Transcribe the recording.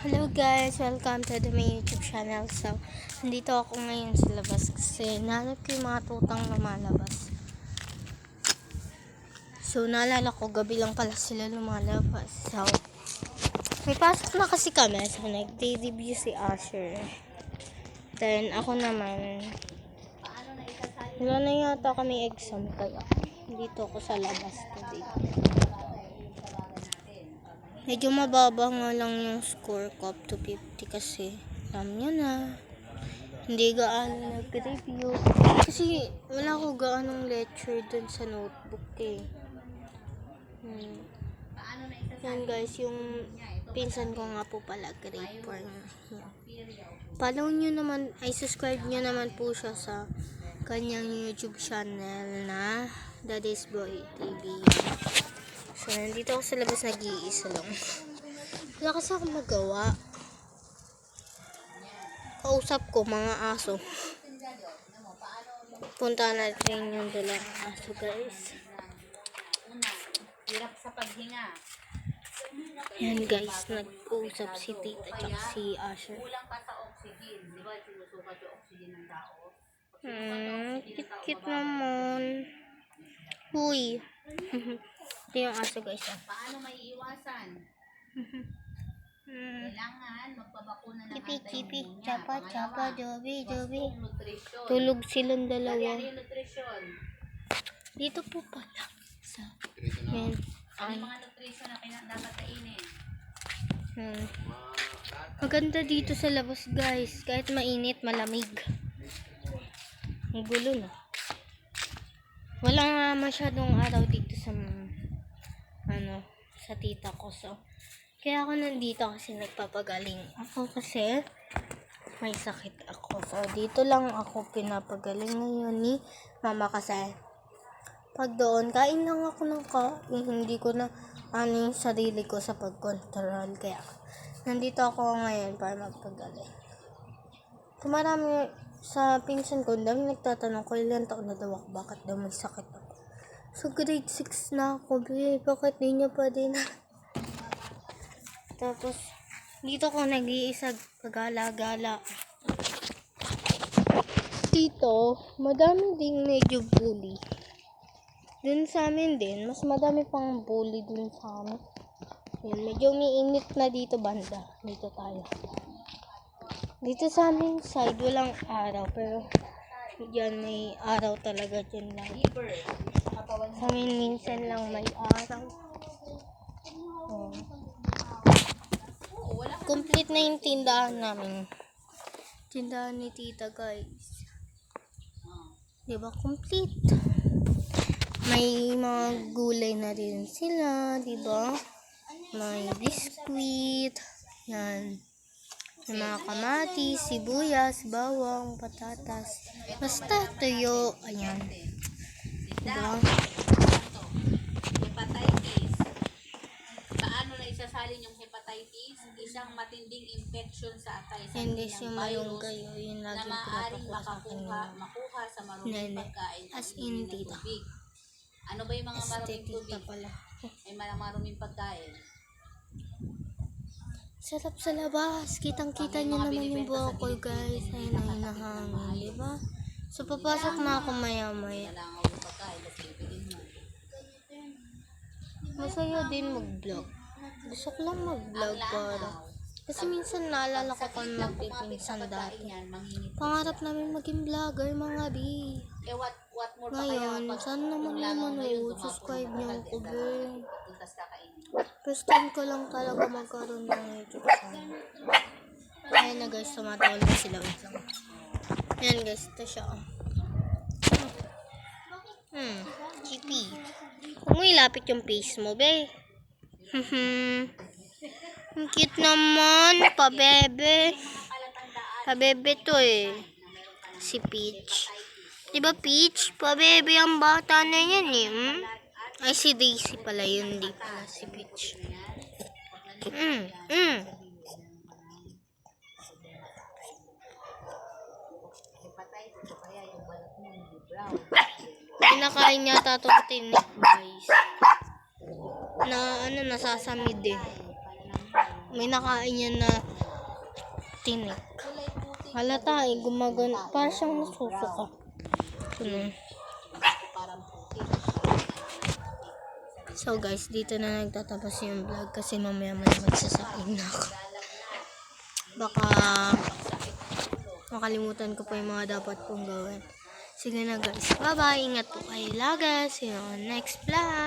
Hello guys, welcome to my YouTube channel. So, nandito ako ngayon sa labas kasi nahanap ko yung mga tutang lumalabas. So, naalala ko, gabi lang pala sila lumalabas. So, may pasok na kasi kami. So, nag-debut si Asher. Then, ako naman, wala na yata kami exam kaya dito ako sa labas today. Medyo mababa nga lang yung score ko up to 50 kasi alam nyo na hindi gaano nag-review kasi wala ko gaanong lecture dun sa notebook eh. Yan guys, yung pinsan ko nga po pala grade 4 follow nyo naman, subscribe nyo naman po siya sa kanyang YouTube channel na Daddy's Boy TV. So, nandito ako sa labas, nag-iisa lang. Wala kasi akong magawa. Kausap ko, mga aso. Punta natin yung dalang aso, guys. Hirap sa paghinga. Yan, guys. Nag-uusap si Tita at si Asher. Kulang pa sa oxygen. Di ba, sinusukat yung oxygen ng tao? Kit-kit naman. Uy. Ito yung aso, guys. Paano maiiwasan? Kailangan magpabakuna ng Kipi, anti-pneumonia. chapa, jobi. Nutrition. Tulog silang dalawa. Yung nutrition. Dito po pala. Yan. Ano yung mga nutrition na dapat kainin? Maganda dito sa labas, guys. Kahit mainit, malamig. Ang gulo na. Wala nga masyadong araw dito sa sa tita ko. So, kaya ako nandito kasi nagpapagaling ako kasi may sakit ako. So, dito lang ako pinapagaling ngayon ni mama kasi pag doon, kain lang ako ng kain. Hindi ko na yung sarili ko sa pag-control. Kaya, nandito ako ngayon para magpagaling. Marami sa pinsan ko, dami nagtatanong ko ilan taon na daw ako, bakit daw may sakit ako. So, grade 6 na ako, bakit di niya pa din? Tapos, dito ko nag-iisa pagala-gala. Dito, madami ding medyo bully. Dun sa amin din, mas madami pang bully dun sa amin. Yun, medyo umiinit na dito banda. Dito tayo. Dito sa amin side, walang araw. Pero, dyan may araw talaga dyan lang. Sa amin minsan lang may araw. Complete na yung tindahan namin. Tindahan ni tita, guys. Diba? Complete. May mga gulay na rin sila, diba? May biskuit. Yan. May mga kamatis, sibuyas, bawang, patatas. Basta tuyo. Ayan. Diba? Hepatitis. Paano na isasalin yung hepatitis? Isang matinding infection sa atay sa Hindi ng siya virus malunggayo. Yun na lagi maaaring pinapakuha sa akin. makuha sa maruming Nene. pagkain at As in, inumin na tita. tubig. Ano ba yung mga maruming Tita tubig? pala. May maruming pagkain. Sarap sa labas. Kitang-kita niyo naman yung buhok ko, guys. Ayun na hinahangin, diba? So, papasok na ako maya-maya. Nalangaw yung pagkain kasi ipigin mo. Masaya din mag-vlog. Gusto ko lang mag-vlog para. Kasi minsan naalala ko kung magpipinsan dati. Pangarap namin maging vlogger, mga bi. Eh what more pa Ngayon, kaya saan naman yung manood? Subscribe niyo ako, girl. Pagpuntas kakainin. First time ko lang talaga magkaroon ng YouTube channel. Ayan na guys, tumatawal na sila. Wait lang. Ayan guys, ito siya. Chippy. Huwag mo ilapit yung face mo, be. Ang cute naman. Pabebe. Pabebe to eh. Si Peach. Diba Peach? Pabebe ang bata na yan eh. Ay, si Daisy pala yun. Di pala si Peach. Kinakain yata itong tinik, guys. Na nasasamid eh. may nakain yan na tinik. Halata eh, gumagano. Parang siyang nasusuka. Ganun. So guys, dito na nagtatapos yung vlog kasi mamaya magsasakin na ako. Baka makalimutan ko pa yung mga dapat kong gawin. Sige na guys, bye bye, ingat po kayo lagi. See you on next vlog.